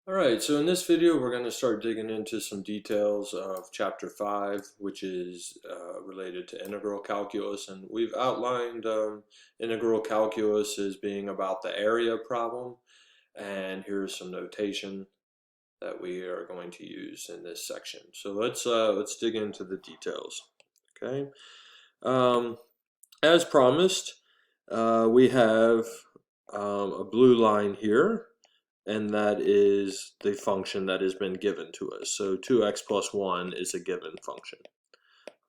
Alright, so in this video we're going to start digging into some details of Chapter 5, which is related to integral calculus. And we've outlined integral calculus as being about the area problem. And here's some notation that we are going to use in this section. So let's dig into the details. Okay. As promised, we have a blue line here, and that is the function that has been given to us. So 2x plus 1 is a given function.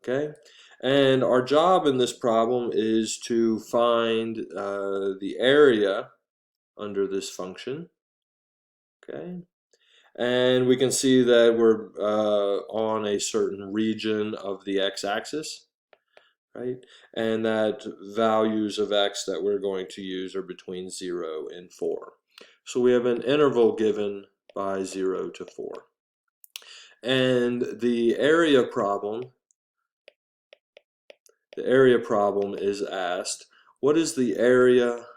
Okay, and our job in this problem is to find the area under this function. Okay, and we can see that we're on a certain region of the x-axis, right? And that values of x that we're going to use are between 0 and 4. So we have an interval given by 0 to 4. And the area problem is asked, what is the area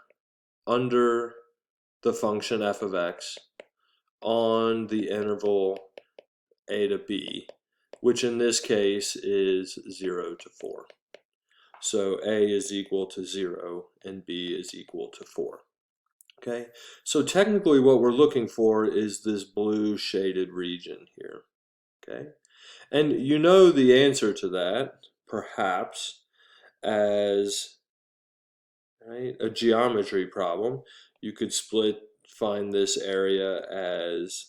under the function f of x on the interval a to b, which in this case is 0 to 4. So a is equal to 0 and b is equal to 4. Okay, so technically what we're looking for is this blue shaded region here. Okay, and you know the answer to that, perhaps, as a geometry problem. You could find this area as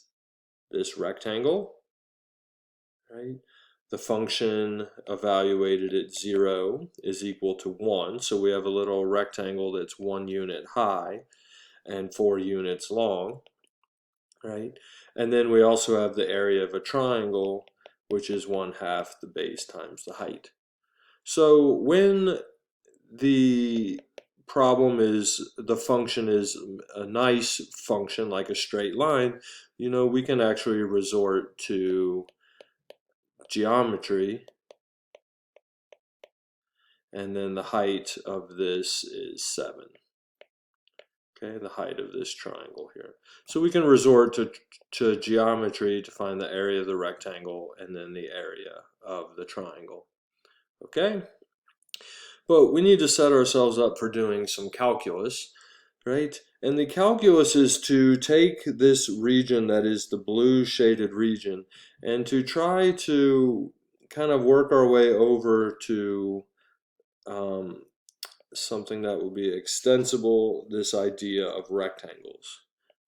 this rectangle, right? The function evaluated at 0 is equal to 1, so we have a little rectangle that's 1 unit high and 4 units long, right? And then we also have the area of a triangle, which is 1/2 the base times the height. So when the function is a nice function like a straight line, we can actually resort to geometry, and then the height of this is 7. Okay, the height of this triangle here. So we can resort to geometry to find the area of the rectangle and then the area of the triangle. Okay? But we need to set ourselves up for doing some calculus, right? And the calculus is to take this region that is the blue shaded region and to try to kind of work our way over to something that will be extensible, this idea of rectangles.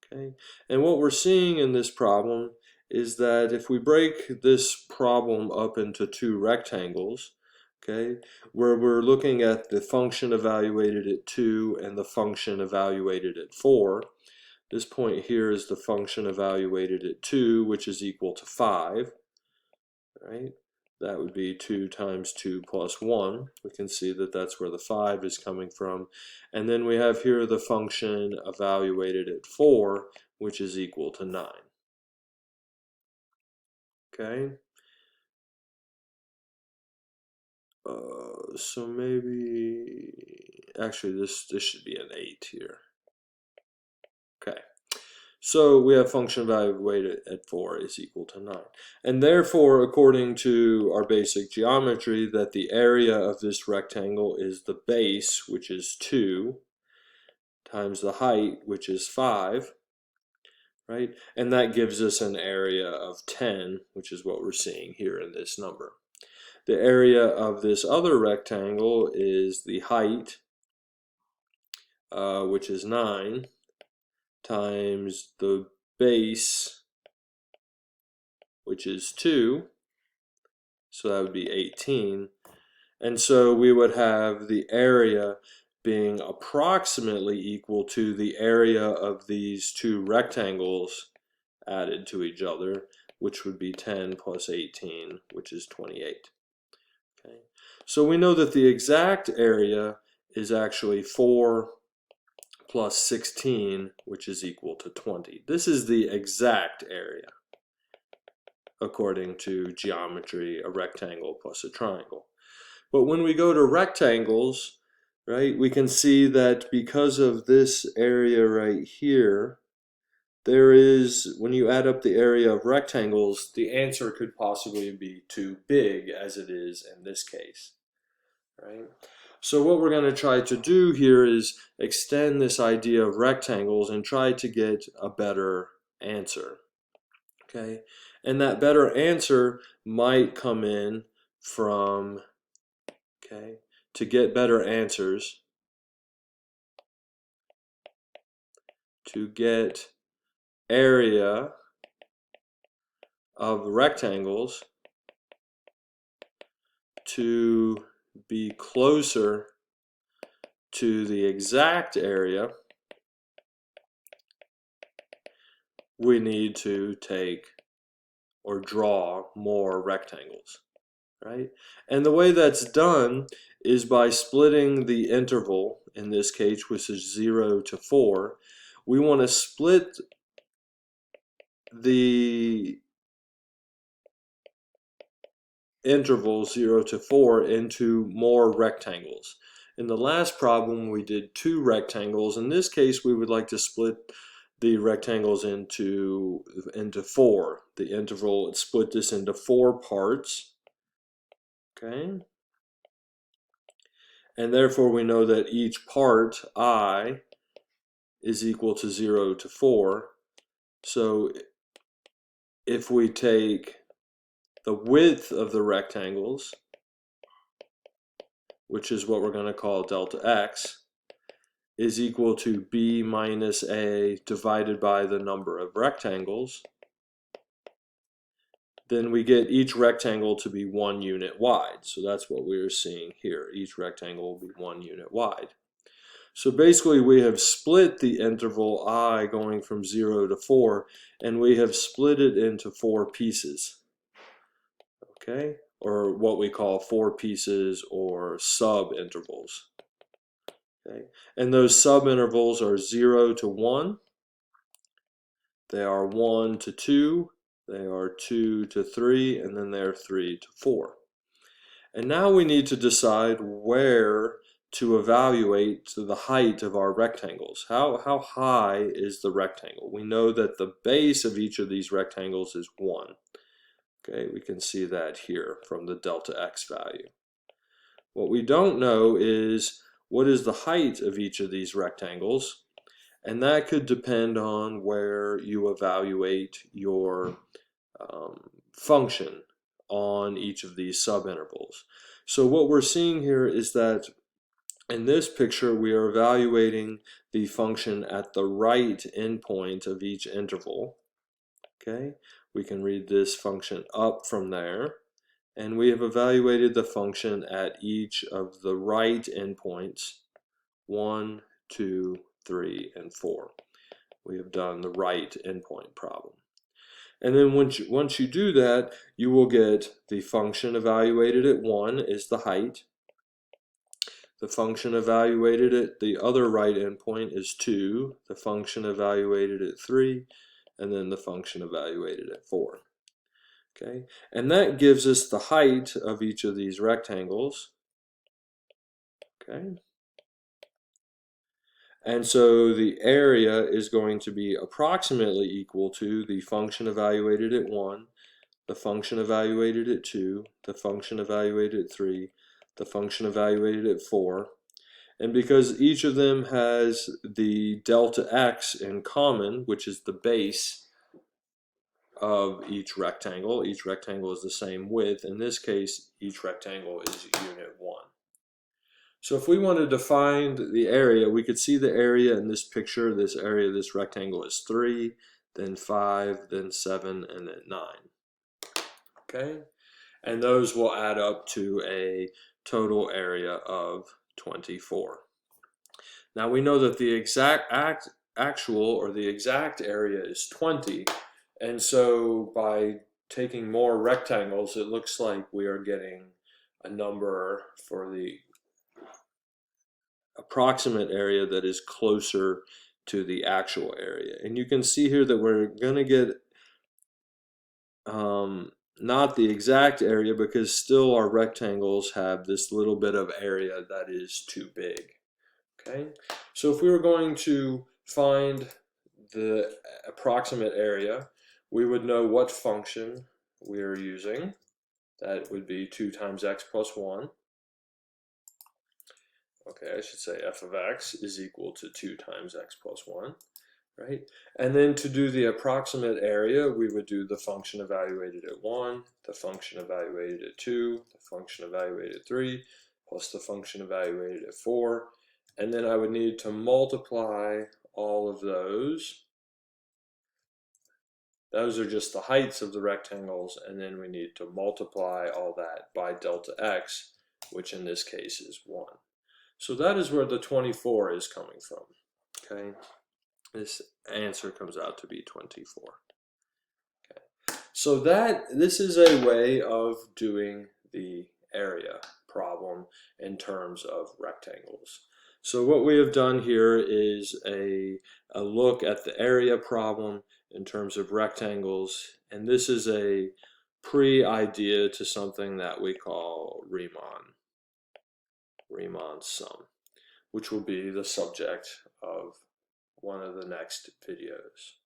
Okay, and what we're seeing in this problem is that if we break this problem up into two rectangles, okay, where we're looking at the function evaluated at 2 and the function evaluated at 4, this point here is the function evaluated at 2, which is equal to 5, right? That would be 2 times 2 plus 1. We can see that that's where the 5 is coming from. And then we have here the function evaluated at 4, which is equal to 9. Okay? So maybe, actually this should be an 8 here. Okay. So we have function evaluated at 4 is equal to 9. And therefore, according to our basic geometry, that the area of this rectangle is the base, which is 2, times the height, which is 5, right? And that gives us an area of 10, which is what we're seeing here in this number. The area of this other rectangle is the height, which is 9, times the base, which is 2, so that would be 18. And so we would have the area being approximately equal to the area of these two rectangles added to each other, which would be 10 plus 18, which is 28. Okay. So we know that the exact area is actually 4 plus 16, which is equal to 20. This is the exact area, according to geometry, a rectangle plus a triangle. But when we go to rectangles, right, we can see that because of this area right here, there is, when you add up the area of rectangles, the answer could possibly be too big as it is in this case, right? So what we're going to try to do here is extend this idea of rectangles and try to get a better answer, okay? And that better answer might come in from, okay, to get better answers, to get area of rectangles to be closer to the exact area, we need to take or draw more rectangles, right? And the way that's done is by splitting the interval, in this case, which is 0 to 4. We want to split the interval 0 to 4 into more rectangles. In the last problem we did 2 rectangles. In this case we would like to split the rectangles into 4. The interval, split this into 4 parts, okay? And therefore we know that each part, I, is equal to 0 to 4. So if we take the width of the rectangles, which is what we're going to call delta x, is equal to b minus a divided by the number of rectangles, then we get each rectangle to be 1 unit wide. So that's what we're seeing here. Each rectangle will be 1 unit wide. So basically we have split the interval I going from 0 to 4, and we have split it into 4 pieces, okay? Or what we call 4 pieces or sub-intervals. Okay. And those subintervals are 0 to 1, they are 1 to 2, they are 2 to 3, and then they're 3 to 4. And now we need to decide where to evaluate the height of our rectangles. How high is the rectangle? We know that the base of each of these rectangles is 1. Okay, we can see that here from the delta x value. What we don't know is what is the height of each of these rectangles, and that could depend on where you evaluate your function on each of these subintervals. So what we're seeing here is that in this picture we are evaluating the function at the right endpoint of each interval. Okay, we can read this function up from there, and we have evaluated the function at each of the right endpoints, 1, 2, 3, and 4. We have done the right endpoint problem. And then once you do that, you will get the function evaluated at 1 is the height. The function evaluated at the other right endpoint is 2. The function evaluated at 3. And then the function evaluated at 4. Okay, and that gives us the height of each of these rectangles. Okay, and so the area is going to be approximately equal to the function evaluated at 1, the function evaluated at 2, the function evaluated at 3, the function evaluated at 4. And because each of them has the delta x in common, which is the base of each rectangle is the same width. In this case, each rectangle is unit 1. So if we wanted to find the area, we could see the area in this picture. This area of this rectangle is 3, then 5, then 7, and then 9. Okay? And those will add up to a total area of 24. Now we know that the exact area is 20. And so by taking more rectangles, it looks like we are getting a number for the approximate area that is closer to the actual area. And you can see here that we're going to get not the exact area, because still our rectangles have this little bit of area that is too big. Okay, so if we were going to find the approximate area, we would know what function we are using. That would be 2 times x plus 1. Okay, I should say f of x is equal to 2 times x plus 1, right? And then to do the approximate area, we would do the function evaluated at 1, the function evaluated at 2, the function evaluated at 3, plus the function evaluated at 4. And then I would need to multiply all of those. Those are just the heights of the rectangles, and then we need to multiply all that by delta x, which in this case is 1. So that is where the 24 is coming from. Okay, this answer comes out to be 24. Okay, so this is a way of doing the area problem in terms of rectangles. So what we have done here is a look at the area problem in terms of rectangles, and this is a pre-idea to something that we call Riemann's sum, which will be the subject of one of the next videos.